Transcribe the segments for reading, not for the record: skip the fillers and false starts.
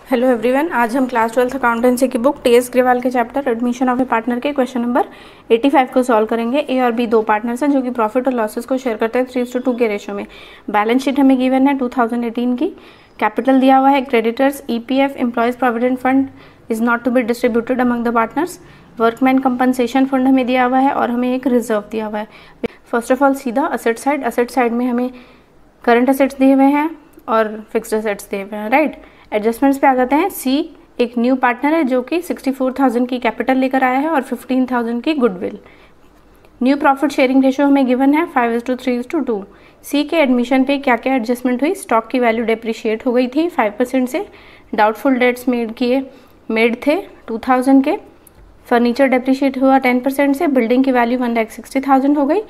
Hello everyone, आज हम class 12th accountancy की बुक टी.एस. ग्रेवाल के chapter admission of A partner के क्वेश्चन नंबर 85 को सॉल्व करेंगे। ए और बी दो पार्टनर्स हैं जो कि प्रॉफिट और लॉसेस को शेयर करते हैं 3:2 के रेशो में। बैलेंस शीट हमें गिवन है 2018 की। कैपिटल दिया हुआ है creditors EPF employees provident fund is not to be distributed among the partners. Workman compensation fund हमें दिया हुआ है और हमें एक रिजर्व दिया हुआ है। फर्स्ट ऑफ ऑल सीधा असेट साइड में हमें करंट असेट्स दिए हुए हैं और फिक्स्ड असेट्स दिए हुए हैं, राइट। एडजस्टमेंट्स पे आ जाते हैं। सी एक न्यू पार्टनर है जो कि 64,000 की कैपिटल लेकर आया है और 15,000 की goodwill. New profit sharing ratio हमें गिवन है 5:3:2। सी के एडमिशन पे क्या क्या एडजस्टमेंट हुई? स्टॉक की वैल्यू डेप्रिशिएट हो गई थी 5% से। डाउटफुल डेट्स मेड थे 2,000 के। फर्नीचर डेप्रिशिएट हुआ 10% से। बिल्डिंग की वैल्यू 1,60,000 हो गई।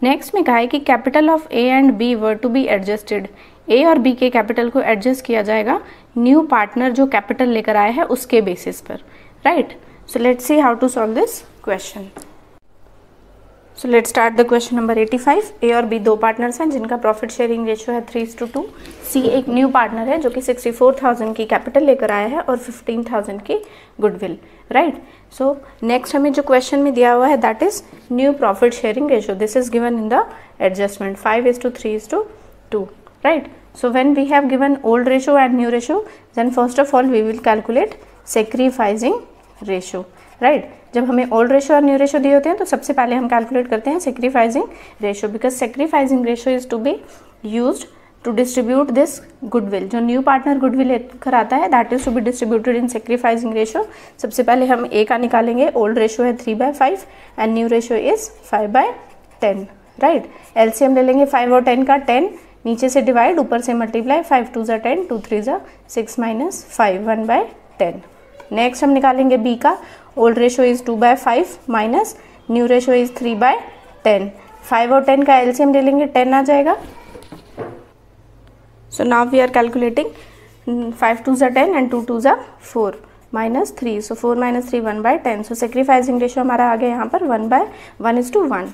नेक्स्ट में कहा है कि capital of A and B were to be adjusted. A और बी के कैपिटल को एडजस्ट किया जाएगा न्यू पार्टनर जो कैपिटल लेकर आया है उसके बेसिस पर, right. So let's see how to solve this question. So let's start the question number 85। A और बी दो पार्टनर्स हैं जिनका प्रॉफिट शेयरिंग रेशियो है 3:2। सी एक न्यू पार्टनर है जो कि 64,000 की कैपिटल लेकर आया है और 15,000 की गुडविल, राइट। सो नेक्स्ट हमें जो क्वेश्चन में दिया हुआ है that is new profit sharing ratio. This is given in the adjustment 5:3:2, right. So when we have given old ratio and new ratio, then first of all we will calculate sacrificing ratio, right. जब हमें old ratio और new ratio दिए होते हैं तो सबसे पहले हम calculate करते हैं sacrificing ratio, because sacrificing ratio is to be used to distribute this goodwill। जो new partner goodwill लेकर आता है that is to be distributed in sacrificing ratio। सबसे पहले हम A का निकालेंगे। old ratio है 3/5 and new ratio is 5/10, right। LCM ले लेंगे 5 और 10 का। 10 नीचे से डिवाइड, ऊपर से मल्टीप्लाई। 5 2 = 10, 2 3 = 6 - 5 1/10। नेक्स्ट हम निकालेंगे बी का। Old ratio is 2/5 minus new ratio is 3/10। 5 और 10 का एलसीएम ले लेंगे, 10 आ जाएगा। So now we are calculating 5 2 = 10 and 2 2 = 4 -3। So 4 - 3 1/10। So sacrificing ratio हमारा आ गया यहाँ पर 1/1:1,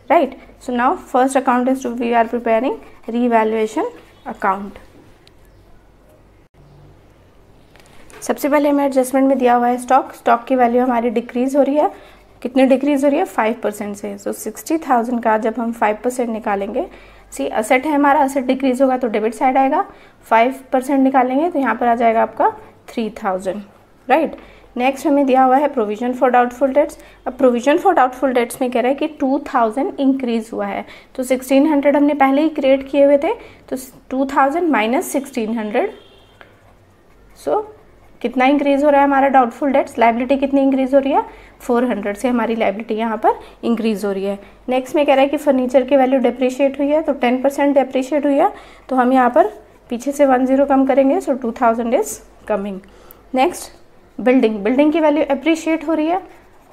right. So now first account is we are preparing revaluation account। सबसे पहले हमें एडजस्टमेंट में दिया हुआ है स्टॉक की वैल्यू हमारी डिक्रीज हो रही है। कितने डिक्रीज हो रही है? 5% से। सो 60,000 का जब हम 5% निकालेंगे, सी असेट है हमारा, असेट डिक्रीज होगा तो डेबिट साइड आएगा। 5% निकालेंगे तो यहाँ पर आ जाएगा आपका 3,000, राइट। नेक्स्ट हमें दिया हुआ है प्रोविजन फॉर डाउटफुल डेट्स। अब प्रोविजन फॉर डाउटफुल डेट्स में कह रहा है कि 2,000 इंक्रीज हुआ है, तो 1,600 हमने पहले ही क्रिएट किए हुए थे, तो 2,000 - 1,600। सो कितना इंक्रीज हो रहा है हमारा डाउटफुल डेट्स? लाइबिलिटी कितनी इंक्रीज हो रही है? 400 से हमारी लाइबिलिटी यहाँ पर इंक्रीज हो रही है। नेक्स्ट में कह रहा है कि फर्नीचर की वैल्यू डेप्रिशिएट हुई है, तो 10% डेप्रिशिएट हुई है, तो हम यहाँ पर पीछे से 1 0 कम करेंगे, सो 2,000 इज कमिंग। नेक्स्ट बिल्डिंग की वैल्यू अप्रिशिएट हो रही है।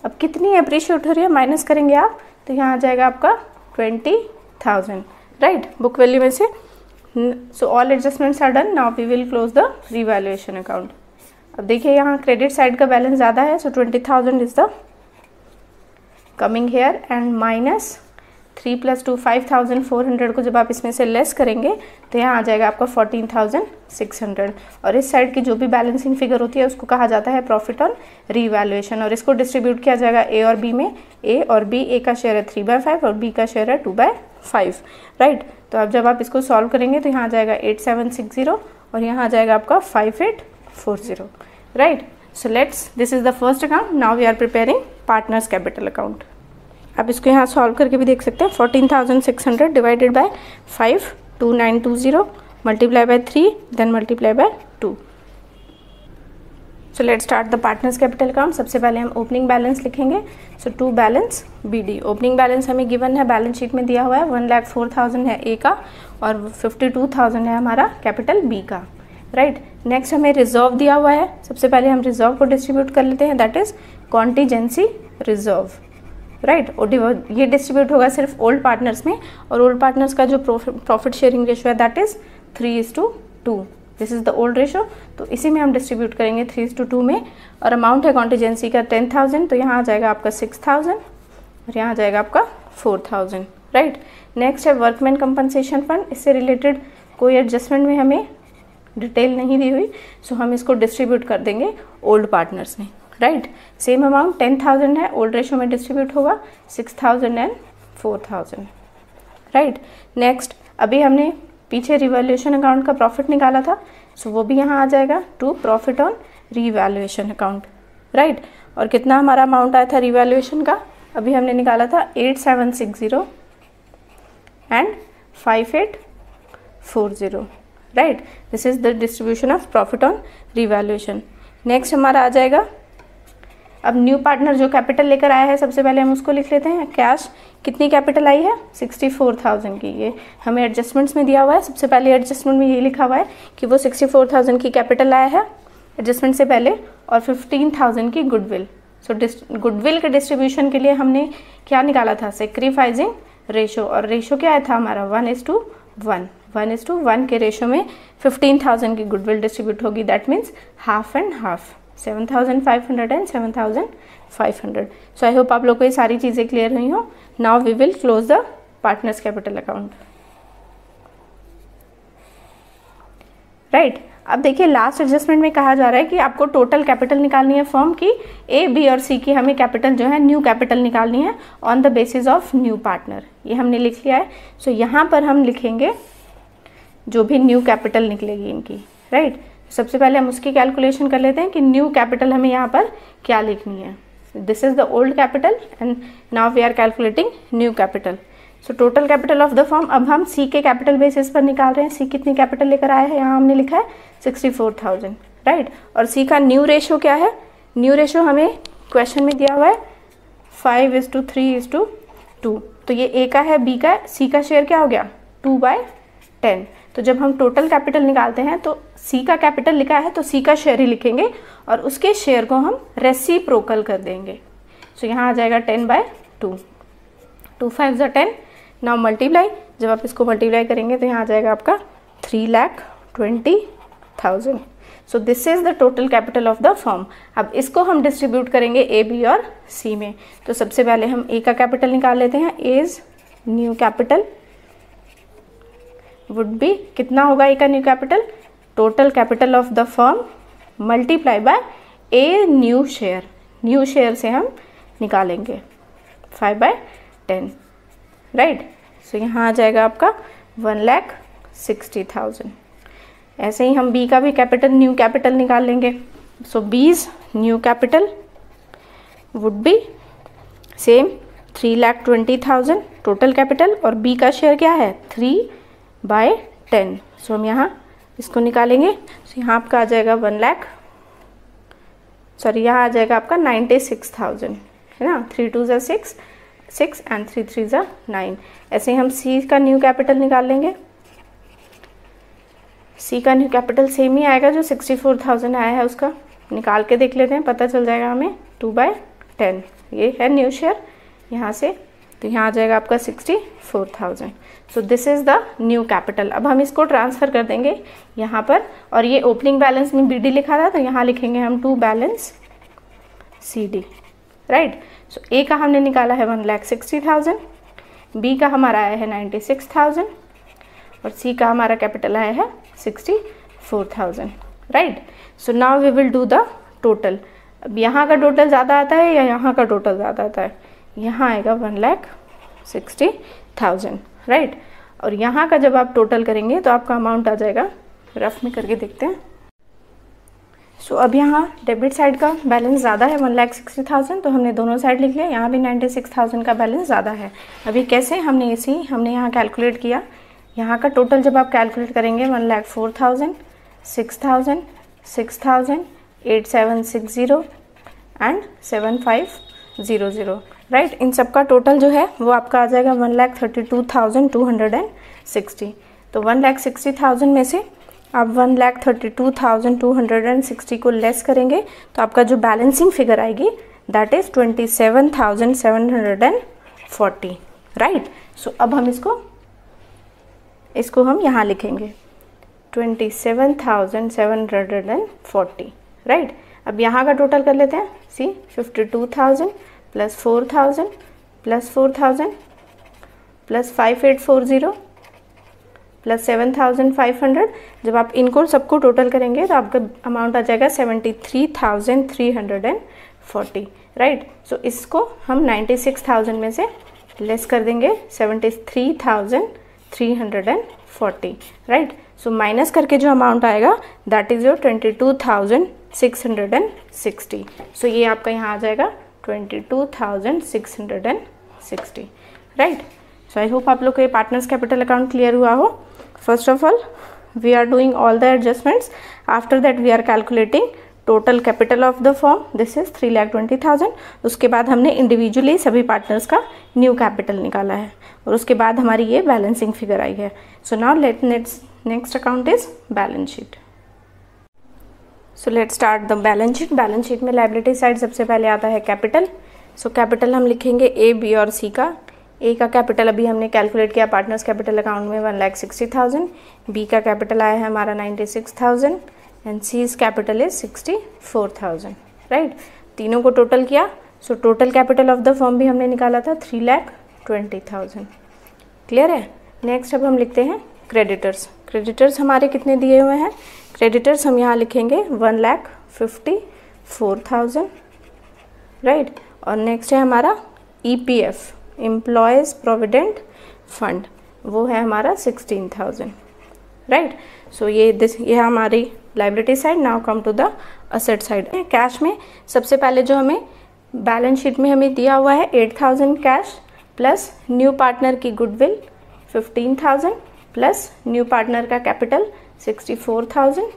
अब कितनी अप्रिशिएट हो रही है माइनस करेंगे आप, तो यहाँ आ जाएगा आपका 20,000, राइट, बुक वैल्यू में से। So all adjustments are done. Now we will close the revaluation account. अब देखिए यहाँ क्रेडिट साइड का बैलेंस ज़्यादा है, so 20,000 is the coming here and minus 3 + 2 5,400 को जब आप इसमें से लेस करेंगे तो यहाँ आ जाएगा आपका 14,600। और इस साइड की जो भी बैलेंसिंग फिगर होती है उसको कहा जाता है प्रॉफिट ऑन रीवैल्यूएशन। और इसको डिस्ट्रीब्यूट किया जाएगा ए और बी में। ए और बी, ए का शेयर है 3/5 और बी का शेयर है 2/5, राइट। तो अब जब आप इसको सॉल्व करेंगे तो यहाँ आ जाएगा 8760 और यहाँ आ जाएगा आपका 5840, right. So this is the first account. Now we are preparing partners capital account. आप इसको यहाँ सॉल्व करके भी देख सकते हैं। 14,600 divided by 52920 multiply by 3 then multiply by 2। So let's start the partners capital account. सबसे पहले हम ओपनिंग बैलेंस लिखेंगे। So to balance BD। Opening balance हमें गिवन है, बैलेंस शीट में दिया हुआ है 1,04,000 है ए का और 52,000 है हमारा कैपिटल बी का, राइट। नेक्स्ट हमें रिजर्व दिया हुआ है। सबसे पहले हम रिजर्व को डिस्ट्रीब्यूट कर लेते हैं, that is contingency reserve, right. और ये डिस्ट्रीब्यूट होगा सिर्फ ओल्ड पार्टनर्स में, और ओल्ड पार्टनर्स का जो प्रॉफिट शेयरिंग रेशो है that is 3:2। This is the old ratio, तो इसी में हम डिस्ट्रीब्यूट करेंगे 3:2 में। और अमाउंट है कॉन्टीजेंसी का 10,000, तो यहाँ आ जाएगा आपका 6,000 और यहाँ आ जाएगा आपका 4,000, राइट। नेक्स्ट है वर्कमैन कंपनसेशन फंड। इससे रिलेटेड कोई एडजस्टमेंट में हमें डिटेल नहीं दी हुई, सो हम इसको डिस्ट्रीब्यूट कर देंगे ओल्ड पार्टनर्स में, राइट। सेम अमाउंट 10,000 है, ओल्ड रेशो में डिस्ट्रीब्यूट होगा 6,000 एंड 4,000, राइट। नेक्स्ट अभी हमने पीछे रिवैल्यूएशन अकाउंट का प्रॉफिट निकाला था, सो वो भी यहाँ आ जाएगा to profit on revaluation account, right. और कितना हमारा अमाउंट आया था रिवैल्यूएशन का, अभी हमने निकाला था 8760 and 5840, right. This is the distribution of profit on revaluation. Next हमारा आ जाएगा, अब न्यू पार्टनर जो कैपिटल लेकर आया है सबसे पहले हम उसको लिख लेते हैं। कैश कितनी कैपिटल आई है 64,000 की, ये हमें एडजस्टमेंट्स में दिया हुआ है। सबसे पहले एडजस्टमेंट में ये लिखा हुआ है कि वो 64,000 की कैपिटल आया है एडजस्टमेंट से पहले, और 15,000 की गुडविल। सो गुडविल के डिस्ट्रीब्यूशन के लिए हमने क्या निकाला था, सेक्रीफाइसिंग रेशो, और रेशो क्या था हमारा 1:1। 1:1 के रेशो में 15,000 की गुडविल डिस्ट्रीब्यूट होगी, that means half and half, 7,500 and 7,500। So I hope आप लोग को ये सारी चीज़ें क्लियर हुई हो। Now we will close the partners capital account, right. अब देखिए लास्ट एडजस्टमेंट में कहा जा रहा है कि आपको टोटल कैपिटल निकालनी है फर्म की, ए बी और सी की हमें कैपिटल जो है न्यू कैपिटल निकालनी है on the basis of new partner, ये हमने लिख लिया है। सो यहाँ पर हम लिखेंगे जो भी न्यू कैपिटल निकलेगी इनकी, राइट। सबसे पहले हम उसकी कैलकुलेशन कर लेते हैं कि न्यू कैपिटल हमें यहाँ पर क्या लिखनी है। This is the old capital and now we are calculating new capital. So total capital of the firm अब हम सी के कैपिटल बेसिस पर निकाल रहे हैं। सी कितनी कैपिटल लेकर आया है, यहाँ हमने लिखा है 64,000, राइट। और सी का न्यू रेशो क्या है, न्यू रेशो हमें क्वेश्चन में दिया हुआ है 5:3:2। तो ये ए का है, बी का है, सी का शेयर क्या हो गया 2/10। तो जब हम टोटल कैपिटल निकालते हैं तो सी का कैपिटल लिखा है तो सी का शेयर ही लिखेंगे और उसके शेयर को हम रेसिप्रोकल कर देंगे। सो यहाँ आ जाएगा 10/2, 2 5 10। नाउ मल्टीप्लाई, जब आप इसको मल्टीप्लाई करेंगे तो यहाँ आ जाएगा आपका 3,20,000। सो this is the total capital of the firm. अब इसको हम डिस्ट्रीब्यूट करेंगे ए बी और सी में। तो सबसे पहले हम ए का कैपिटल निकाल लेते हैं। As new capital would be, कितना होगा ए का new capital, total capital of the firm multiply by A new share. New share से हम निकालेंगे 5/10, राइट। सो यहाँ आ जाएगा आपका 1,60,000। ऐसे ही हम बी का भी कैपिटल न्यू कैपिटल निकाल लेंगे। सो बीज new capital would B same 3,20,000 total capital, और बी का शेयर क्या है 3/10। सो हम यहाँ इसको निकालेंगे। सो यहाँ आपका आ जाएगा यहाँ आ जाएगा आपका 96,000, है ना। 3 2 6 6 एंड 3 3 9। ऐसे ही हम सी का न्यू कैपिटल निकाल लेंगे। सी का न्यू कैपिटल सेम ही आएगा जो 64,000 आया है, उसका निकाल के देख लेते हैं, पता चल जाएगा हमें 2/10। ये है न्यू शेयर यहाँ से, तो यहाँ आ जाएगा आपका 64,000। सो this is the new capital. अब हम इसको ट्रांसफर कर देंगे यहाँ पर, और ये ओपनिंग बैलेंस में BD लिखा था तो यहाँ लिखेंगे हम टू बैलेंस CD, राइट। सो ए का हमने निकाला है 1,60,000, बी का हमारा आया है 96,000 और सी का हमारा कैपिटल आया है 64,000, right. So now we will do the total. अब यहाँ का टोटल ज़्यादा आता है या यहाँ का टोटल ज़्यादा आता है, यहाँ आएगा 1,60,000, राइट। और यहाँ का जब आप टोटल करेंगे तो आपका अमाउंट आ जाएगा, रफ में करके देखते हैं। सो अब यहाँ डेबिट साइड का बैलेंस ज़्यादा है 1,60,000, तो हमने दोनों साइड लिख लिया। यहाँ भी 96,000 का बैलेंस ज़्यादा है। अभी कैसे हमने यहाँ कैलकुलेट किया। यहाँ का टोटल जब आप कैलकुलेट करेंगे 1,04,000, 6,000, 6,000, 8,760 एंड 7,500, राइट। इन सब का टोटल जो है वो आपका आ जाएगा 1,32,260। तो 1,60,000 में से आप 1,32,260 को लेस करेंगे तो आपका जो बैलेंसिंग फिगर आएगी दैट इज 27,740, राइट। सो अब हम इसको हम यहाँ लिखेंगे 27,740, राइट। अब यहाँ का टोटल कर लेते हैं। सी 52,000 प्लस 4,000 प्लस 4,000 प्लस 5,840 प्लस 7,500, जब आप इनको सबको टोटल करेंगे तो आपका अमाउंट आ जाएगा 73,340, राइट। सो इसको हम 96,000 में से लेस कर देंगे 73,340, राइट। सो माइनस करके जो अमाउंट आएगा दैट इज़ योर 22,660। सो ये आपका यहाँ आ जाएगा 22,660, राइट। सो आई होप आप लोग को ये पार्टनर्स कैपिटल अकाउंट क्लियर हुआ हो। First of all we are doing all the adjustments, after that we are calculating total capital of the firm, this is 3,20,000। उसके बाद हमने इंडिविजुअली सभी पार्टनर्स का न्यू कैपिटल निकाला है और उसके बाद हमारी ये बैलेंसिंग फिगर आई है। So now next account is balance sheet. So let's start the balance sheet. Balance sheet में लायबिलिटी साइड सबसे पहले आता है कैपिटल। सो कैपिटल हम लिखेंगे ए, बी और सी का। ए का कैपिटल अभी हमने कैलकुलेट किया पार्टनर्स कैपिटल अकाउंट में 1,60,000, बी का कैपिटल आया है हमारा 96,000 and seize capital is 64,000, right. तीनों को टोटल किया, सो total capital of the firm भी हमने निकाला था 3,20,000, क्लियर है। नेक्स्ट अब हम लिखते हैं क्रेडिटर्स। क्रेडिटर्स हमारे कितने दिए हुए हैं, क्रेडिटर्स हम यहाँ लिखेंगे 1,54,000, राइट। और नेक्स्ट है हमारा EPF, एम्प्लॉयज़ प्रोविडेंट फंड, वो है हमारा 16,000, राइट। सो ये हमारी liability side. Now come to the asset side. Cash में सबसे पहले जो हमें बैलेंस शीट में हमें दिया हुआ है 8,000 कैश प्लस न्यू पार्टनर की गुडविल 15,000 प्लस न्यू पार्टनर का कैपिटल 64,000,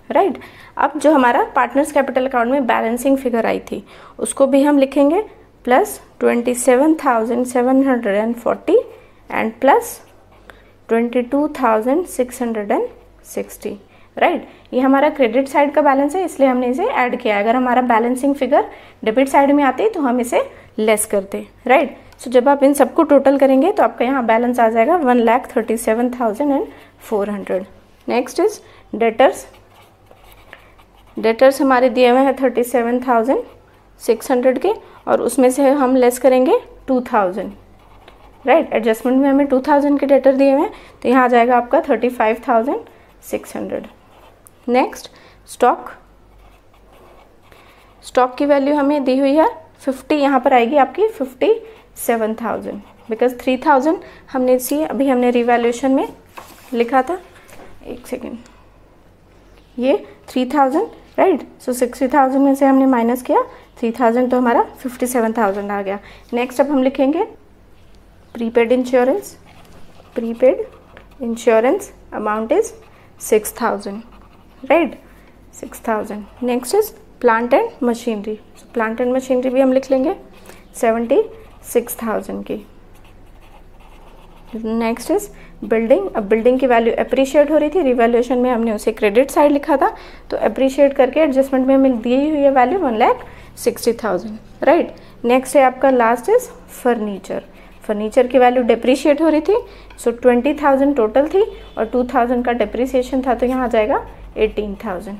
राइट। अब जो हमारा पार्टनर्स कैपिटल अकाउंट में बैलेंसिंग फिगर आई थी उसको भी हम लिखेंगे प्लस 27,740 एंड प्लस 22,660, राइट। ये हमारा क्रेडिट साइड का बैलेंस है, इसलिए हमने इसे ऐड किया। अगर हमारा बैलेंसिंग फिगर डेबिट साइड में आती तो हम इसे लेस करते, राइट। सो जब आप इन सबको टोटल करेंगे तो आपका यहाँ बैलेंस आ जाएगा 1,37,400। Next is debtors. डेटर्स हमारे दिए हुए हैं 37,600 के और उसमें से हम लेस करेंगे 2,000, राइट। एडजस्टमेंट में हमें 2,000 के डेटर दिए हुए हैं तो यहाँ आ जाएगा आपका 35,600। Next stock. स्टॉक की वैल्यू हमें दी हुई है 50, यहाँ पर आएगी आपकी 57,000 बिकॉज 3,000 हमने इसी अभी हमने रिवैल्यूएशन में लिखा था। एक सेकेंड, ये 3,000, राइट। सो 60,000 में से हमने माइनस किया 3,000 तो हमारा 57,000 आ गया। नेक्स्ट अब हम लिखेंगे prepaid insurance. Prepaid insurance amount is 6,000, right, 6,000। Next is plant and machinery. Plant and machinery भी हम लिख लेंगे 76,000 की। Next is building. अब बिल्डिंग की वैल्यू अप्रिशिएट हो रही थी, रिवैल्यूएशन में हमने उसे क्रेडिट साइड लिखा था तो अप्रिशिएट करके एडजस्टमेंट में हमें दी हुई है वैल्यू 1,60,000, राइट। नेक्स्ट है आपका लास्ट इज फर्नीचर। फर्नीचर की वैल्यू डिप्रिशिएट हो रही थी, सो 20,000 टोटल थी और 2,000 का डिप्रिसिएशन था तो यहाँ आ जाएगा 18,000,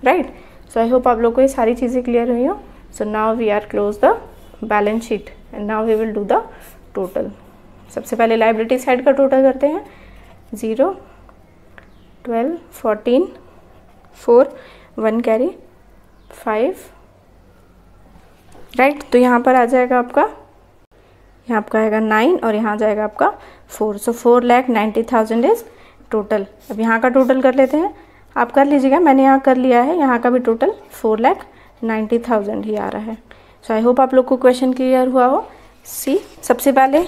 राइट। सो आई होप आप लोग को ये सारी चीज़ें क्लियर हुई हो। So now we are close the balance sheet and now we will do the total. सबसे पहले लायबिलिटी साइड का टोटल करते हैं 0, 12, 14, 4, 1 कैरी 5, राइट। तो यहाँ पर आ जाएगा आपका, यहाँ आपका आएगा 9 और यहाँ जाएगा आपका 4, सो 4,90,000 इज टोटल। अब यहाँ का टोटल कर लेते हैं, आप कर लीजिएगा, मैंने यहाँ कर लिया है। यहाँ का भी टोटल 4,90,000 ही आ रहा है। सो आई होप आप लोग को क्वेश्चन क्लियर हुआ हो। सी, सबसे पहले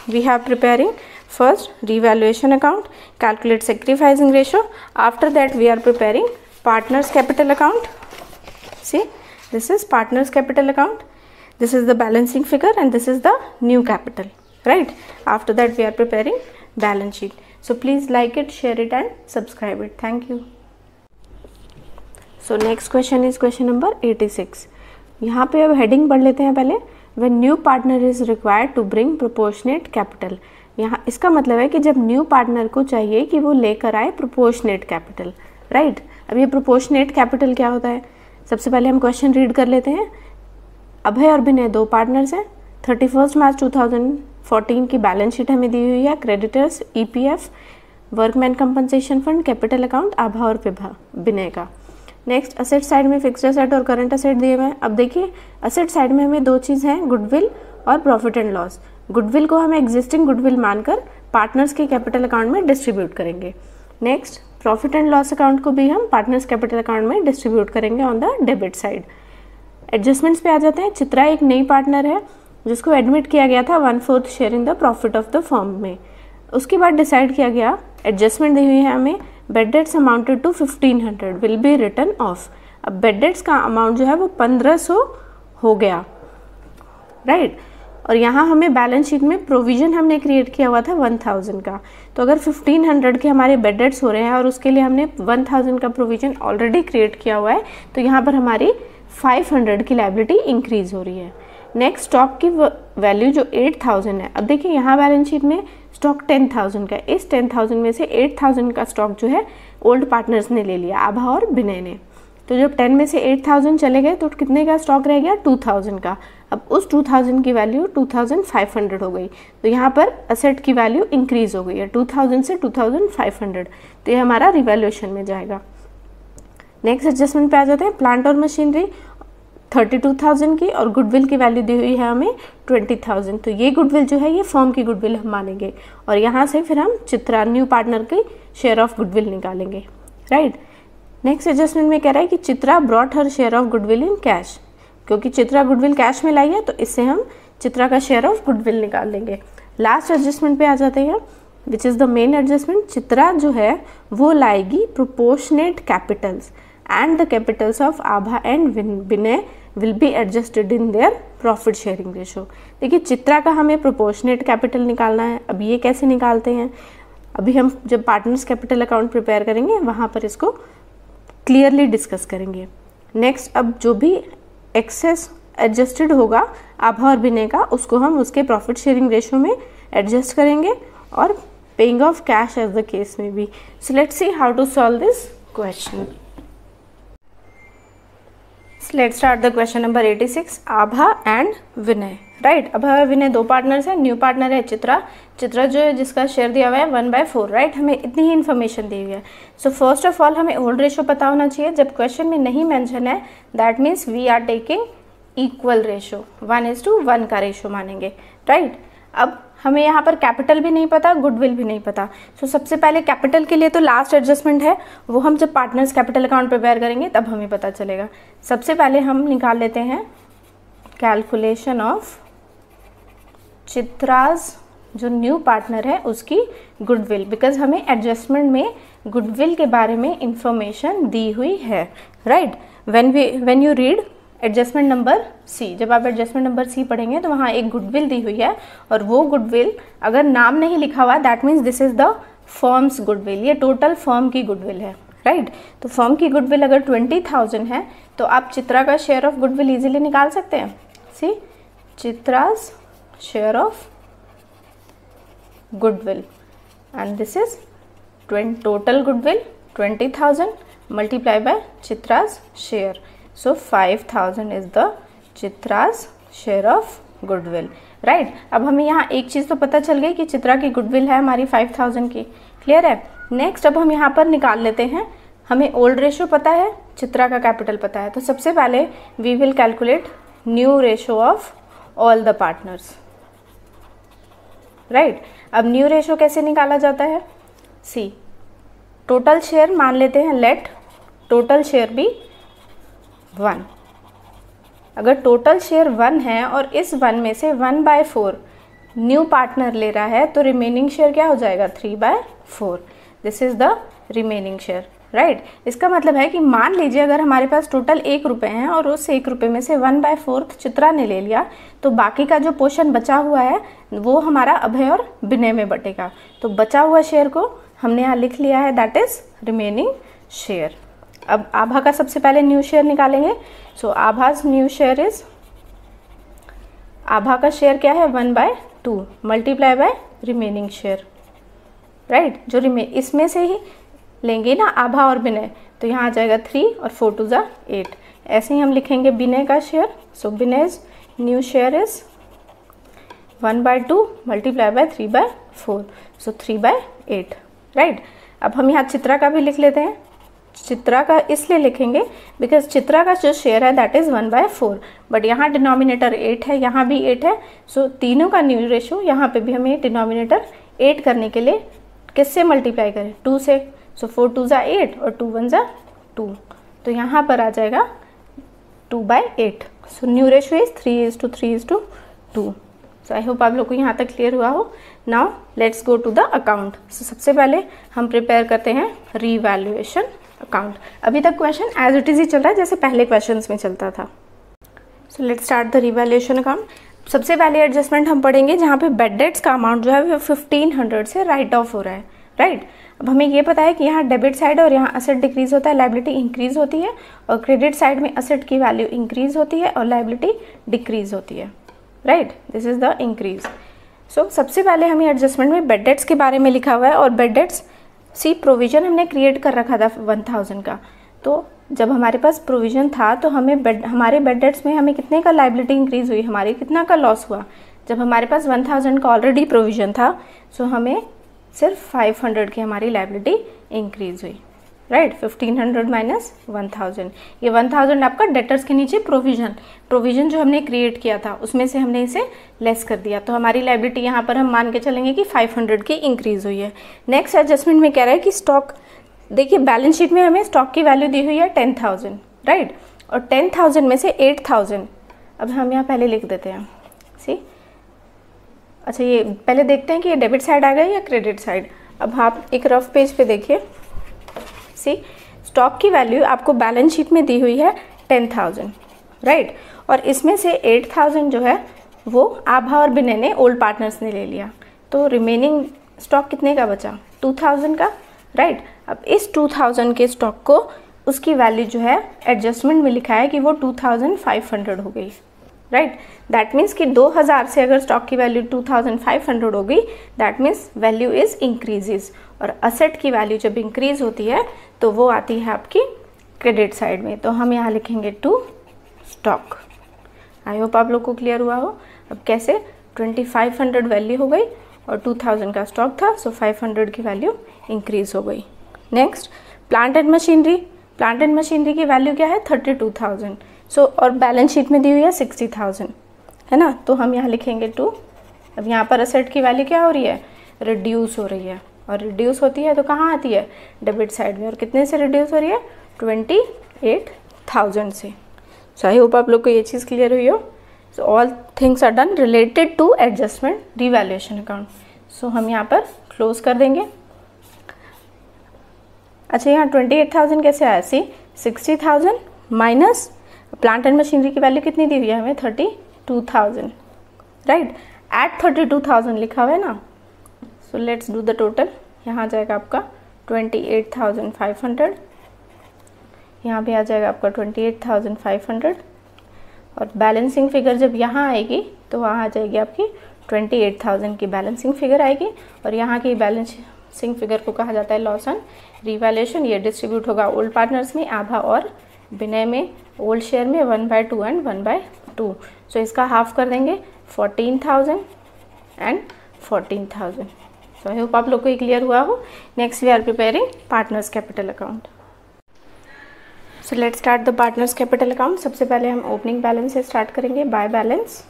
we have preparing first revaluation account, calculate sacrificing ratio, after that we are preparing partners capital account. See, this is partners capital account, this is the balancing figure and this is the new capital, right. After that we are preparing balance sheet. So please like it, share it and subscribe it. Thank you. So next question is question number 86. यहाँ पे अब heading पढ़ लेते हैं पहले। When new partner is required to bring proportionate capital. यहाँ इसका मतलब है कि जब न्यू पार्टनर को चाहिए कि वो लेकर आए प्रोपोर्शनेट कैपिटल, राइट। अब ये प्रोपोर्शनेट कैपिटल क्या होता है, सबसे पहले हम क्वेश्चन रीड कर लेते हैं। अभय और विनय दो पार्टनर्स हैं। 31 मार्च 2014 की बैलेंस शीट हमें दी हुई है। Creditors EPF workman compensation fund, capital account Abha और विनय का। नेक्स्ट असेट साइड में फिक्स्ड असेट और करंट असेट दिए हुए हैं। अब देखिए असेट साइड में हमें दो चीज़ हैं, गुडविल और प्रॉफिट एंड लॉस। गुडविल को हम एग्जिस्टिंग गुडविल मानकर पार्टनर्स के कैपिटल अकाउंट में डिस्ट्रीब्यूट करेंगे। Next profit and loss account को भी हम पार्टनर्स कैपिटल अकाउंट में डिस्ट्रीब्यूट करेंगे on the debit side. Adjustments पे आ जाते हैं। चित्रा एक नई पार्टनर है जिसको एडमिट किया गया था 1/4 share in the profit of the firm में। उसके बाद डिसाइड किया गया, एडजस्टमेंट दी हुई है हमें, bad debts amounted to 1500 will be written off. अब बेड डेट्स का अमाउंट जो है वो 1500 हो गया, राइट। और यहाँ हमें बैलेंस शीट में प्रोविजन हमने क्रिएट किया हुआ था 1000 का। तो अगर 1500 के हमारे बेड डेट्स हो रहे हैं और उसके लिए हमने 1000 का प्रोविजन ऑलरेडी क्रिएट किया हुआ है, तो यहाँ पर हमारी 500 की लायबिलिटी इंक्रीज हो रही है। नेक्स्ट स्टॉक की वैल्यू जो 8000 है। अब देखिए यहाँ बैलेंस शीट में स्टॉक 10,000 का, इस 10,000 में से 8,000 का स्टॉक जो है ओल्ड पार्टनर्स ने ले लिया, आभा और विनय ने। तो जब 10 में से 8,000 चले गए तो कितने का स्टॉक रह गया, 2,000 का। अब उस 2,000 की वैल्यू 2,500 हो गई। तो यहाँ पर असेट की वैल्यू इंक्रीज हो गई है 2,000 से 2,500। तो ये हमारा रिवैल्यूएशन में जाएगा। नेक्स्ट एडजस्टमेंट पे आ जाते हैं। प्लांट और मशीनरी 32,000 की और गुडविल की वैल्यू दी हुई है हमें 20,000। तो ये गुडविल जो है ये फर्म की गुडविल हम मानेंगे और यहाँ से फिर हम चित्रा न्यू पार्टनर की शेयर ऑफ गुडविल निकालेंगे, राइट। नेक्स्ट एडजस्टमेंट में कह रहा है कि Chitra brought her share of goodwill in cash. क्योंकि चित्रा गुडविल कैश में लाई है तो इससे हम चित्रा का शेयर ऑफ गुडविल निकाल लेंगे। लास्ट एडजस्टमेंट पे आ जाते हैं, which is the main adjustment. Chitra जो है वो लाएगी proportionate Capitals and the capitals of Abha and Vinay will be adjusted in their profit sharing ratio। देखिए चित्रा का हमें प्रोपोर्शनेट कैपिटल निकालना है। अब ये कैसे निकालते हैं, अभी हम जब पार्टनर्स कैपिटल अकाउंट प्रिपेयर करेंगे वहाँ पर इसको क्लियरली डिस्कस करेंगे। नेक्स्ट अब जो भी एक्सेस एडजस्टेड होगा आभा और विनय का, उसको हम उसके प्रॉफिट शेयरिंग रेशियो में एडजस्ट करेंगे और paying off cash as the case में भी। So let's see how to solve this question. Let's start the question number 86, Abha and Vinay, right. Abha और विनय दो पार्टनर्स हैं। न्यू पार्टनर है चित्रा। चित्रा जो है जिसका शेयर दिया हुआ है 1/4, राइट। हमें इतनी ही इन्फॉर्मेशन दी हुई है। सो फर्स्ट ऑफ ऑल हमें होल्ड रेशियो पता होना चाहिए। जब क्वेश्चन में नहीं मेंशन है that means we are taking equal ratio, 1:1 का रेशियो मानेंगे, राइट। अब हमें यहाँ पर कैपिटल भी नहीं पता, गुडविल भी नहीं पता। सो सबसे पहले कैपिटल के लिए तो लास्ट एडजस्टमेंट है, वो हम जब पार्टनर्स कैपिटल अकाउंट प्रिपेयर करेंगे तब हमें पता चलेगा। सबसे पहले हम निकाल लेते हैं कैलकुलेशन ऑफ चित्राज जो न्यू पार्टनर है उसकी गुडविल, बिकॉज हमें एडजस्टमेंट में गुडविल के बारे में इंफॉर्मेशन दी हुई है, right. When you read adjustment number C, जब आप एडजस्टमेंट नंबर सी पढ़ेंगे तो वहाँ एक गुडविल दी हुई है और वो गुडविल अगर नाम नहीं लिखा हुआ that means this is the firms goodwill. ये टोटल फर्म की गुडविल है, राइट। तो फर्म की गुडविल अगर 20,000 है तो आप चित्रा का शेयर ऑफ गुडविल इजीली निकाल सकते हैं। See Chitra's share of goodwill and this is total goodwill 20,000 multiply by Chitra's share. So 5,000 is the Chitra's share of goodwill, right। अब हमें यहाँ एक चीज़ तो पता चल गई कि चित्रा की गुडविल है हमारी 5,000 की, क्लियर है। नेक्स्ट अब हम यहाँ पर निकाल लेते हैं, हमें ओल्ड रेशियो पता है, चित्रा का कैपिटल पता है। तो सबसे पहले we will calculate new ratio of all the partners, right. अब न्यू रेशियो कैसे निकाला जाता है, सी टोटल शेयर मान लेते हैं, लेट टोटल शेयर भी 1। अगर टोटल शेयर 1 है और इस 1 में से 1/4 न्यू पार्टनर ले रहा है तो रिमेनिंग शेयर क्या हो जाएगा, 3/4। This is the remaining share, right. इसका मतलब है कि मान लीजिए अगर हमारे पास टोटल 1 रुपये हैं और उस 1 रुपये में से 1/4 चित्रा ने ले लिया तो बाकी का जो पोर्शन बचा हुआ है वो हमारा अभय और विनय में बटेगा। तो बचा हुआ शेयर को हमने यहाँ लिख लिया है, दैट इज रिमेनिंग शेयर। अब आभा का सबसे पहले न्यू शेयर निकालेंगे। सो आभाज न्यू शेयर इज, आभा का शेयर क्या है 1/2 multiply bye remaining share, right. जो इसमें से ही लेंगे ना आभा और विनय तो यहाँ आ जाएगा 3 और 4 2 ज़ा 8। ऐसे ही हम लिखेंगे विनय का share. So Vinay's new share is 1/2 multiply by 3/4, so 3/8, right. अब हम यहाँ चित्रा का भी लिख लेते हैं। चित्रा का इसलिए लिखेंगे बिकॉज चित्रा का जो शेयर है दैट इज़ 1/4, बट यहाँ डिनोमिनेटर 8 है, यहाँ भी 8 है, सो तीनों का न्यू रेशो यहाँ पे भी हमें डिनोमिनेटर 8 करने के लिए किससे मल्टीप्लाई करें, 2 से। सो 4 2 ज़ा 8 और 2 1 ज़ा 2, तो यहाँ पर आ जाएगा 2/8। So new ratio is 3:3:2। So I hope आप लोग को यहाँ तक क्लियर हुआ हो। Now let's go to the account. So सबसे पहले हम प्रिपेयर करते हैं रीवैल्यूएशन अकाउंट। अभी तक क्वेश्चन एज इट इज ही चल रहा है जैसे पहले क्वेश्चंस में चलता था। So let's start the revaluation account. सबसे पहले एडजस्टमेंट हम पढ़ेंगे जहाँ पे बेड डेट्स का अमाउंट जो है वो 1500 से राइट ऑफ हो रहा है, राइट। अब हमें ये पता है कि यहाँ डेबिट साइड और यहाँ असेट डिक्रीज होता है, लायबिलिटी इंक्रीज होती है, और क्रेडिट साइड में असेट की वैल्यू इंक्रीज होती है और लायबिलिटी डिक्रीज होती है, right. This is the increase. So सबसे पहले हमें एडजस्टमेंट में बेड डेट्स के बारे में लिखा हुआ है, और बेड डेट्स सी प्रोविजन हमने क्रिएट कर रखा था 1000 का। तो जब हमारे पास प्रोविजन था तो हमें हमारे बेड डेट्स में हमें कितने का लायबिलिटी इंक्रीज हुई, हमारे कितना का लॉस हुआ। जब हमारे पास 1000 का ऑलरेडी प्रोविजन था, सो हमें सिर्फ 500 की हमारी लायबिलिटी इंक्रीज हुई, राइट। 1500 माइनस 1000, ये 1000 आपका डेटर्स के नीचे प्रोविजन जो हमने क्रिएट किया था उसमें से हमने इसे लेस कर दिया, तो हमारी लायबिलिटी यहाँ पर हम मान के चलेंगे कि 500 की इंक्रीज हुई है। नेक्स्ट एडजस्टमेंट में कह रहा है कि स्टॉक, देखिए बैलेंस शीट में हमें स्टॉक की वैल्यू दी हुई है 10,000, राइट, और 10,000 में से 8,000 अब हम यहाँ पहले लिख देते हैं, सी। अच्छा, ये पहले देखते हैं कि ये डेबिट साइड आ गया या क्रेडिट साइड। अब आप एक रफ पेज पे देखिए, सी, स्टॉक की वैल्यू आपको बैलेंस शीट में दी हुई है 10,000, राइट, और इसमें से 8,000 जो है वो आभा और विनय ने, ओल्ड पार्टनर्स ने ले लिया, तो रिमेनिंग स्टॉक कितने का बचा, 2,000 का, राइट। अब इस 2,000 के स्टॉक को उसकी वैल्यू जो है एडजस्टमेंट में लिखा है कि वो 2,500 हो गई, राइट। दैट मीन्स कि 2000 से अगर स्टॉक की वैल्यू 2,500 हो गई, that means value is increases, और असेट की वैल्यू जब इंक्रीज होती है तो वो आती है आपकी क्रेडिट साइड में, तो हम यहाँ लिखेंगे टू स्टॉक। आई होप आप लोग को क्लियर हुआ हो। अब कैसे, 2,500 वैल्यू हो गई और 2,000 का स्टॉक था, सो 500 की वैल्यू इंक्रीज हो गई। Next, plant and machinery. Plant and machinery की वैल्यू क्या है, 32,000, सो और बैलेंस शीट में दी हुई है 60,000, है ना, तो हम यहाँ लिखेंगे टू। अब यहाँ पर असेट की वैल्यू क्या हो रही है, रिड्यूस हो रही है, और रिड्यूस होती है तो कहाँ आती है, डेबिट साइड में, और कितने से रिड्यूस हो रही है, 28,000 से। सो आई होप आप लोग को ये चीज़ क्लियर हुई हो। So all things are done related to adjustment revaluation account. So हम यहाँ पर क्लोज कर देंगे। अच्छा, यहाँ 28,000 कैसे आया, सी, 60,000 माइनस प्लांट एंड मशीनरी की वैल्यू कितनी दी हुई है हमें, 32,000, राइट, एट 32,000 लिखा हुआ है ना। So let's do the total. यहाँ आ जाएगा आपका 28,500, यहाँ भी आ जाएगा आपका 28,500, और बैलेंसिंग फिगर जब यहाँ आएगी तो वहाँ आ जाएगी आपकी 28,000 की बैलेंसिंग फिगर आएगी, और यहाँ की बैलेंसिंग फिगर को कहा जाता है लॉस ऑन रिवैल्यूएशन। ये डिस्ट्रीब्यूट होगा ओल्ड पार्टनर्स में, आभा और विनय में, ओल्ड शेयर में 1/2 एंड 1/2। सो इसका हाफ कर देंगे, 14,000 एंड 14,000। सो आई होप आप लोग को ये क्लियर हुआ हो। Next we are preparing partners capital account. So let's start the partners capital account. सबसे पहले हम ओपनिंग बैलेंस से स्टार्ट करेंगे, बाय बैलेंस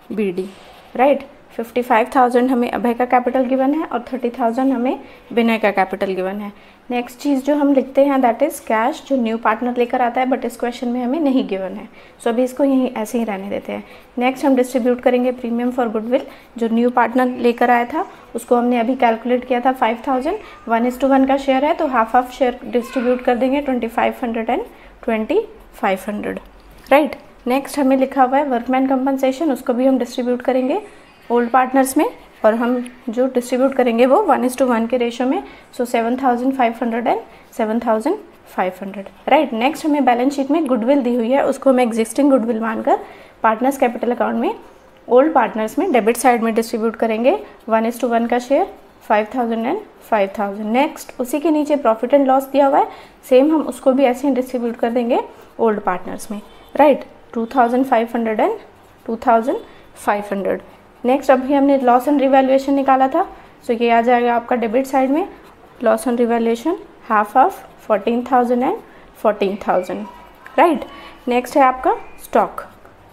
बीडी, राइट। 55,000 हमें अभय का कैपिटल गिवन है और 30,000 हमें विनय का कैपिटल गिवन है। नेक्स्ट चीज़ जो हम लिखते हैं दैट इज़ कैश, जो न्यू पार्टनर लेकर आता है, बट इस क्वेश्चन में हमें नहीं गिवन है, सो अभी इसको यहीं ऐसे ही रहने देते हैं। नेक्स्ट हम डिस्ट्रीब्यूट करेंगे प्रीमियम फॉर गुडविल, जो न्यू पार्टनर लेकर आया था उसको हमने अभी कैलकुलेट किया था 5,000, 1:1 का शेयर है तो हाफ हाफ शेयर डिस्ट्रीब्यूट कर देंगे, 2,500 एंड 2,500, राइट। नेक्स्ट हमें लिखा हुआ है वर्कमैन कंपनसेशन, उसको भी हम डिस्ट्रीब्यूट करेंगे ओल्ड पार्टनर्स में, और हम जो डिस्ट्रीब्यूट करेंगे वो 1:1 के रेशो में, सो 7,500 एंड 7,500, राइट। नेक्स्ट हमें बैलेंस शीट में गुडविल दी हुई है, उसको हम एग्जिस्टिंग गुडविल मानकर पार्टनर्स कैपिटल अकाउंट में ओल्ड पार्टनर्स में डेबिट साइड में डिस्ट्रीब्यूट करेंगे 1:1 का शेयर, 5,000 एंड 5,000। नेक्स्ट उसी के नीचे प्रॉफिट एंड लॉस दिया हुआ है, सेम हम उसको भी ऐसे ही डिस्ट्रीब्यूट कर देंगे ओल्ड पार्टनर्स में, राइट, 2,500 एंड 2,500। नेक्स्ट अभी हमने लॉस एंड रिवैल्यूएशन निकाला था, सो ये आ जाएगा आपका डेबिट साइड में, loss on revaluation half of 14,000 and 14,000, right. Next है आपका स्टॉक।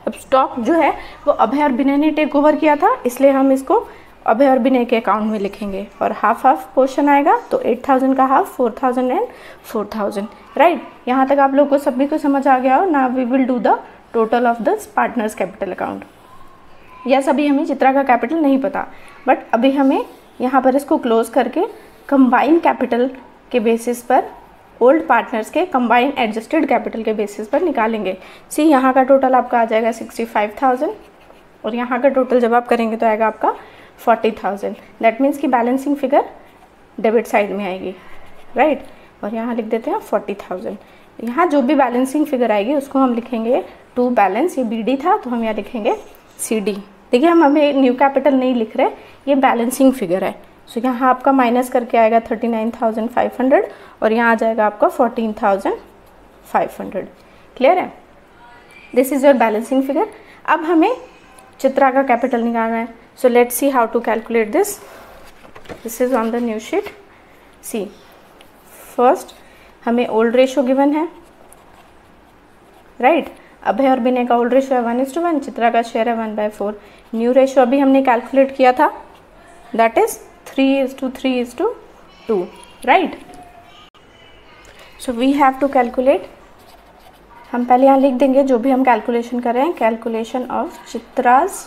अब स्टॉक जो है वो अभय और विनय ने टेक ओवर किया था, इसलिए हम इसको अभय और विनय के अकाउंट में लिखेंगे और हाफ हाफ पोर्शन आएगा, तो 8,000 का हाफ 4,000 एंड 4,000, राइट। यहाँ तक आप लोग को सभी को समझ आ गया हो। Now we will do the total of the partners capital account. Yes, अभी हमें चित्रा का कैपिटल नहीं पता, बट अभी हमें यहाँ पर इसको क्लोज करके कंबाइन कैपिटल के बेसिस पर ओल्ड पार्टनर्स के कंबाइन एडजस्टेड कैपिटल के बेसिस पर निकालेंगे। सी, यहाँ का टोटल आपका आ जाएगा 65,000 और यहाँ का टोटल जब आप करेंगे तो आएगा आपका 40,000। दैट मीन्स कि बैलेंसिंग फिगर डेबिट साइड में आएगी, राइट। और यहाँ लिख देते हैं 40,000। यहाँ जो भी बैलेंसिंग फिगर आएगी उसको हम लिखेंगे टू बैलेंस। ये BD था तो हम यहाँ लिखेंगे CD। देखिए, हम अभी न्यू कैपिटल नहीं लिख रहे, ये बैलेंसिंग फिगर है। सो यहाँ आपका माइनस करके आएगा 39,500 और यहाँ आ जाएगा आपका 14,500। क्लियर है? This is your balancing figure. अब हमें चित्रा का कैपिटल निकालना है। So let's see how to calculate this. This is on the new sheet. See, first हमें ओल्ड रेशो गिवन है, राइट। अभय और विनय का ओल्ड रेशो है 1:1, चित्रा का शेयर है 1/4। न्यू रेशो अभी हमने कैलकुलेट किया था, that is 3:3:2, right. So we have to calculate. हम पहले यहाँ लिख देंगे जो भी हम कैलकुलेशन कर रहे हैं, कैलकुलेशन ऑफ चित्राज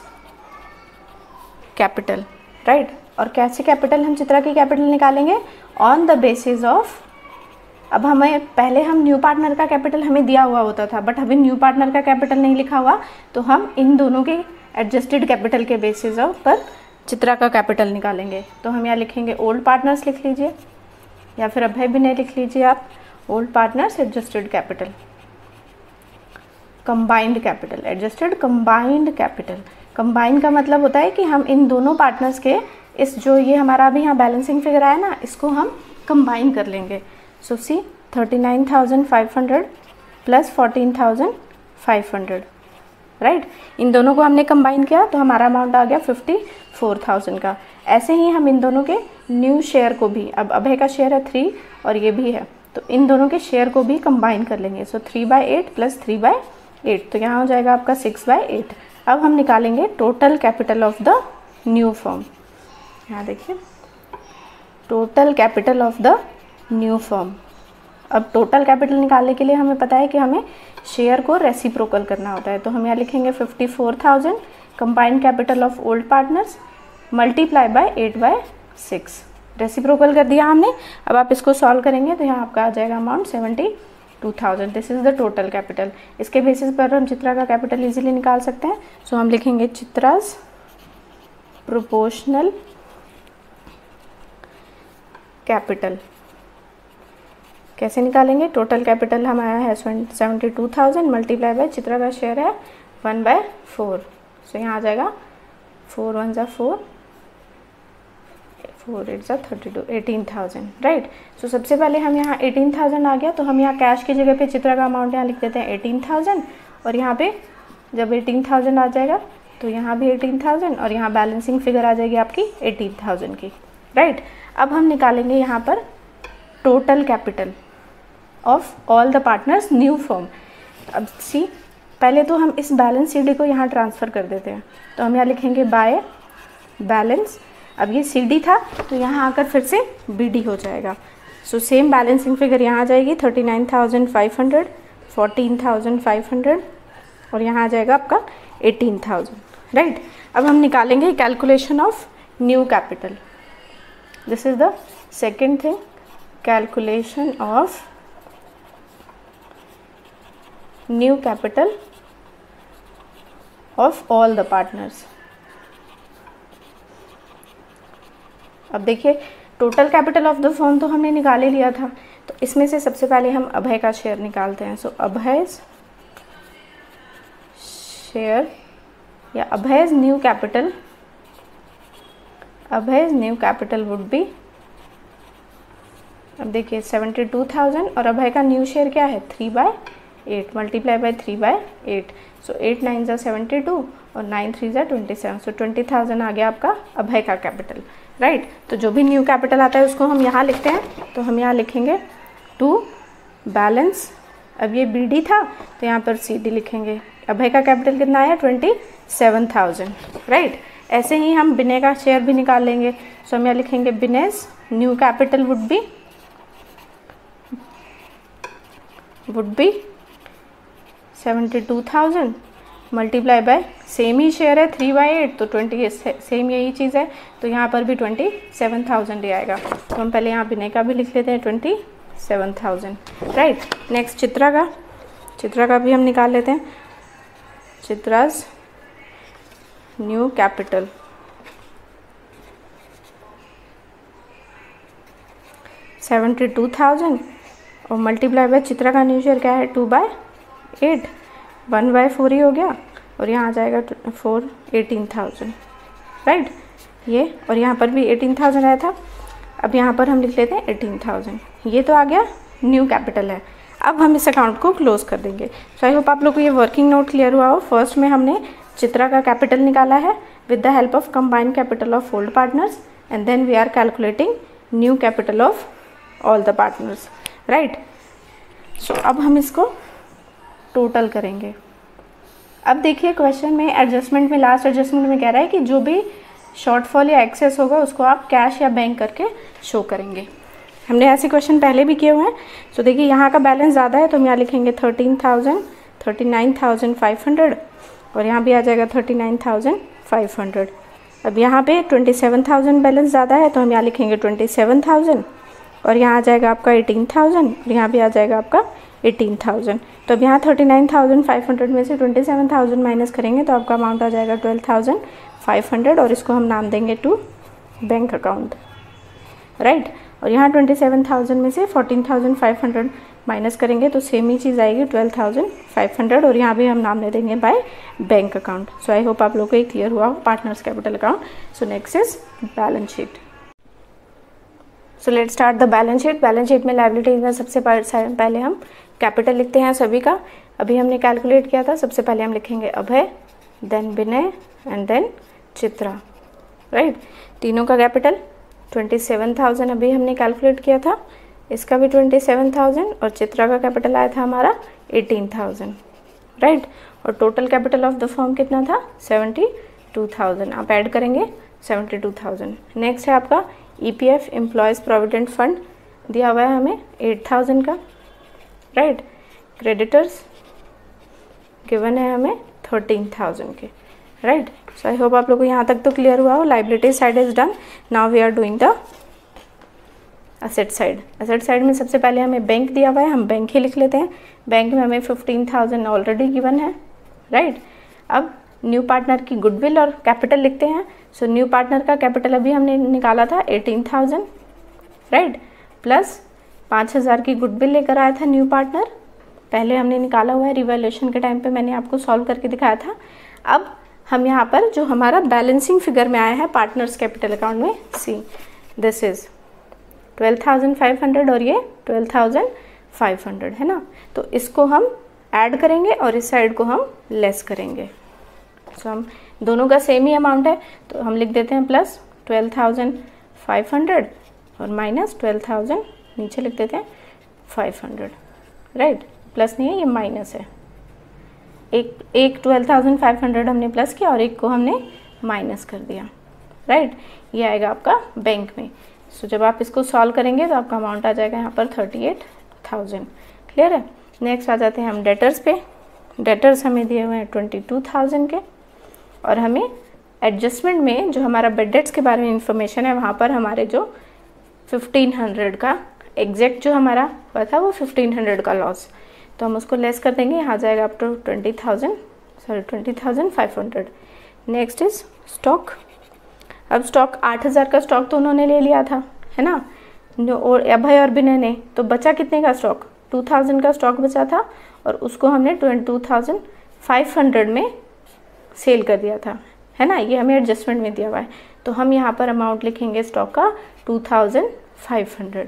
कैपिटल, राइट। और कैसे कैपिटल, हम चित्रा की कैपिटल निकालेंगे ऑन द बेसिस ऑफ, अब हमें पहले हम न्यू पार्टनर का कैपिटल हमें दिया हुआ होता था, बट अभी न्यू पार्टनर का कैपिटल नहीं लिखा हुआ, तो हम इन दोनों के एडजस्टेड कैपिटल के बेसिस पर चित्रा का कैपिटल निकालेंगे। तो हम यहाँ लिखेंगे ओल्ड पार्टनर्स लिख लीजिए, या फिर अभय विनय लिख लीजिए आप, old partners adjusted capital, combined capital, adjusted combined capital. Combine का मतलब होता है कि हम इन दोनों पार्टनर्स के इस जो ये हमारा अभी यहाँ बैलेंसिंग फिगर आया ना, इसको हम कंबाइन कर लेंगे। सो सी, 39,500 प्लस 14,500, राइट। इन दोनों को हमने कंबाइन किया तो हमारा अमाउंट आ गया 54,000 का। ऐसे ही हम इन दोनों के न्यू शेयर को भी, अब अभय का शेयर है 3 और ये भी है, तो इन दोनों के शेयर को भी कंबाइन कर लेंगे। सो 3/8 प्लस 3/8, तो यहाँ हो जाएगा आपका 6/8। अब हम निकालेंगे total capital of the new firm. यहाँ देखिए, total capital of the new firm. अब टोटल कैपिटल निकालने के लिए हमें पता है कि हमें शेयर को रेसिप्रोकल करना होता है, तो हम यहाँ लिखेंगे 54,000 combined capital of old partners multiply by 8/6। Reciprocal कर दिया हमने। अब आप इसको सॉल्व करेंगे तो यहाँ आपका आ जाएगा amount 72,000। This is the total capital. इसके बेसिस पर हम चित्रा का कैपिटल इजीली निकाल सकते हैं। सो हम लिखेंगे चित्रास प्रोपोर्शनल कैपिटल। कैसे निकालेंगे? टोटल कैपिटल हमारा है 72,000 मल्टीप्लाई बाय चित्रा का शेयर है 1/4। सो यहाँ आ जाएगा 4 1 ज़ा 4, 4 8 ज़ा 32, 18,000, राइट। सो सबसे पहले हम यहाँ 18,000 आ गया, तो हम यहाँ कैश की जगह पे चित्रा का अमाउंट यहाँ लिख देते हैं 18,000, और यहाँ पे जब 18,000 आ जाएगा तो यहाँ भी 18,000 और यहाँ बैलेंसिंग फिगर आ जाएगी आपकी 18,000 की, राइट। अब हम निकालेंगे यहाँ पर total capital of all the partners new firm. अब सी, पहले तो हम इस बैलेंस CD को यहाँ ट्रांसफ़र कर देते हैं, तो हम यहाँ लिखेंगे बाय बैलेंस। अब ये CD था तो यहाँ आकर फिर से BD हो जाएगा। सो सेम बैलेंसिंग फिगर यहाँ आ जाएगी 39,500, 14,500 और यहाँ आ जाएगा आपका 18,000, राइट। अब हम निकालेंगे calculation of new capital. This is the second thing, calculation of new capital of all the partners. अब देखिए, total capital of the firm तो हमने निकाल ही लिया था, तो इसमें से सबसे पहले हम अभय का शेयर निकालते हैं। सो अभय शेयर या Abhay new capital, Abhay new capital would be, अब देखिए 72,000 और अभय का न्यू शेयर क्या है 3/8 मल्टीप्लाई बाय 3/8। सो 8 9 ज़ा 72 और 9 3 ज़ा 27। सो 20,000 आ गया आपका अभय का कैपिटल। राइट। तो जो भी न्यू कैपिटल आता है उसको हम यहाँ लिखते हैं, तो हम यहाँ लिखेंगे टू बैलेंस, अब ये BD था तो यहाँ पर CD लिखेंगे। अभय का कैपिटल कितना आया 27,000, राइट। ऐसे ही हम विनय का शेयर भी निकाल लेंगे, सो हम यहाँ लिखेंगे Vinay's new capital would be 72,000 multiply by, same ही शेयर है 3/8 तो 20 सेम यही चीज़ है, तो यहाँ पर भी 27,000 ही आएगा। तो हम पहले यहाँ विनय का भी लिख लेते हैं 27,000, राइट। नेक्स्ट चित्रा का भी हम निकाल लेते हैं। चित्राज न्यू कैपिटल 72,000 और मल्टीप्लाई बाय चित्रा का न्यू शेयर क्या है 2/8, 1/4 ही हो गया, और यहाँ आ जाएगा 18,000, राइट। ये और यहाँ पर भी 18,000 आया था, अब यहाँ पर हम लिख लेते हैं 18,000। ये तो आ गया न्यू कैपिटल है। अब हम इस अकाउंट को क्लोज कर देंगे। सो आई होप आप लोग को ये वर्किंग नोट क्लियर हुआ हो। फर्स्ट में हमने चित्रा का कैपिटल निकाला है with the help of combined capital of old partners, and then we are calculating new capital of all the partners, right. So अब हम इसको टोटल करेंगे। अब देखिए क्वेश्चन में एडजस्टमेंट में, लास्ट एडजस्टमेंट में कह रहा है कि जो भी शॉर्टफॉल या एक्सेस होगा उसको आप कैश या बैंक करके शो करेंगे। हमने ऐसे क्वेश्चन पहले भी किए हुए हैं। सो देखिए यहाँ का बैलेंस ज़्यादा है तो हम यहाँ लिखेंगे 39,500 और यहाँ भी आ जाएगा 39,500। अब यहाँ पे 27,000 बैलेंस ज़्यादा है तो हम यहाँ लिखेंगे 27,000 और यहाँ आ जाएगा आपका 18,000 और यहाँ भी आ जाएगा आपका 18,000। तो अब यहाँ 39,500 में से 27,000 माइनस करेंगे तो आपका अमाउंट आ जाएगा 12,500 और इसको हम नाम देंगे टू बैंक अकाउंट, राइट। और यहाँ 27,000 में से 14,500 माइनस करेंगे तो सेम ही चीज़ आएगी 12,500 और यहाँ भी हम नाम दे देंगे by bank account. So I hope आप लोगों को ये क्लियर हुआ हो partners capital account. So next is balance sheet. So let's start the balance sheet. Balance sheet में लायबिलिटीज में सबसे पहले हम कैपिटल लिखते हैं सभी का। अभी हमने कैलकुलेट किया था, सबसे पहले हम लिखेंगे Abhay, then Vinay and then Chitra, right. तीनों का कैपिटल 27,000 अभी हमने कैलकुलेट किया था, इसका भी 27,000 और चित्रा का कैपिटल आया था हमारा 18,000, राइट। और total capital of the firm कितना था 72,000, आप ऐड करेंगे 72,000। नेक्स्ट है आपका EPF एम्प्लॉयज़ प्रोविडेंट फंड दिया हुआ है हमें 8,000 का, राइट। क्रेडिटर्स गिवन है हमें 13,000 के, राइट। सो आई होप आप लोगों को यहाँ तक तो क्लियर हुआ हो। Liability side is done, now we are doing the asset side. Asset side में सबसे पहले हमें बैंक दिया हुआ है, हम बैंक ही लिख लेते हैं। बैंक में हमें 15,000 ऑलरेडी गिवन है, राइट। अब न्यू पार्टनर की गुडविल और कैपिटल लिखते हैं। सो न्यू पार्टनर का कैपिटल अभी हमने निकाला था 18,000, राइट, प्लस 5,000 की गुडविल लेकर आया था न्यू पार्टनर, पहले हमने निकाला हुआ है, रिवैल्यूएशन के टाइम पे मैंने आपको सॉल्व करके दिखाया था। अब हम यहाँ पर जो हमारा बैलेंसिंग फिगर में आया है पार्टनर्स कैपिटल अकाउंट में, सी दिस इज 12,500 और ये 12,500 है ना, तो इसको हम ऐड करेंगे और इस साइड को हम लेस करेंगे। सो हम दोनों का सेम ही अमाउंट है तो हम लिख देते हैं प्लस 12,500 और माइनस 12,000 नीचे लिख देते हैं 500, राइट। प्लस नहीं है, ये माइनस है। एक 12,500 हमने प्लस किया और एक को हमने माइनस कर दिया, राइट। ये आएगा आपका बैंक में। सो जब आप इसको सॉल्व करेंगे तो आपका अमाउंट आ जाएगा यहाँ पर 38,000, क्लियर है। नेक्स्ट आ जाते हैं हम डेटर्स पे। डेटर्स हमें दिए हुए हैं 22,000 के और हमें एडजस्टमेंट में जो हमारा बेड डेट्स के बारे में इंफॉर्मेशन है वहाँ पर हमारे जो 1,500 का एग्जैक्ट जो हमारा हुआ था वो 1,500 का लॉस, तो हम उसको लेस कर देंगे, यहाँ जाएगा up to 20,500। Next is stock. अब स्टॉक 8,000 का स्टॉक तो उन्होंने ले लिया था, है ना, जो और अभय और विनय ने, तो बचा कितने का स्टॉक 2,000 का स्टॉक बचा था और उसको हमने 22,500 में सेल कर दिया था, है ना, ये हमें एडजस्टमेंट में दिया हुआ है। तो हम यहाँ पर अमाउंट लिखेंगे स्टॉक का 2,500,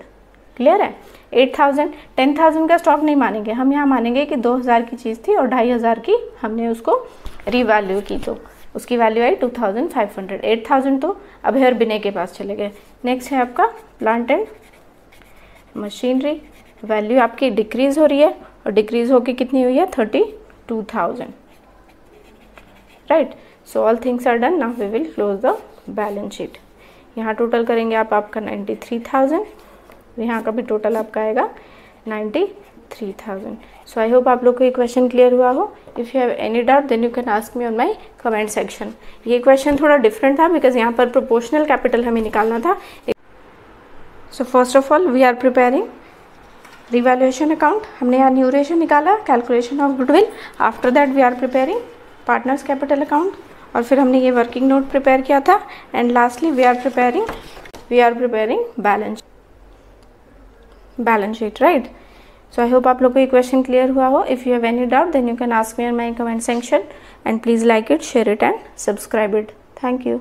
क्लियर है। 8,000 10,000 का स्टॉक नहीं मानेंगे, हम यहाँ मानेंगे कि 2,000 की चीज़ थी और 2,500 की हमने उसको रिवैल्यू की, तो उसकी वैल्यू आई 2500। 8000 तो अब हेयर बिने के पास चले गए। नेक्स्ट है आपका प्लांट एंड मशीनरी, वैल्यू आपकी डिक्रीज हो रही है और डिक्रीज होके कितनी हुई है 32,000, right. So all things are done, now we will close the balance sheet. यहाँ टोटल करेंगे आप आपका 93,000, यहाँ का भी टोटल आपका आएगा 93,000। सो आई होप आप लोग को ये क्वेश्चन क्लियर हुआ हो। If you have any doubt then you can ask me on my comment section. ये क्वेश्चन थोड़ा डिफरेंट था बिकॉज यहाँ पर प्रोपोर्शनल कैपिटल हमें निकालना था। So first of all we are preparing revaluation account, हमने यहाँ न्यू रेशियो निकाला, calculation of goodwill. After that we are preparing partners capital account, और फिर हमने ये वर्किंग नोट प्रिपेयर किया था। And lastly we are preparing balance sheet, right. So I hope आप लोग को ये क्वेश्चन क्लियर हुआ हो। If you have any doubt then you can ask me in my comment section, and please like it, share it and subscribe it. Thank you.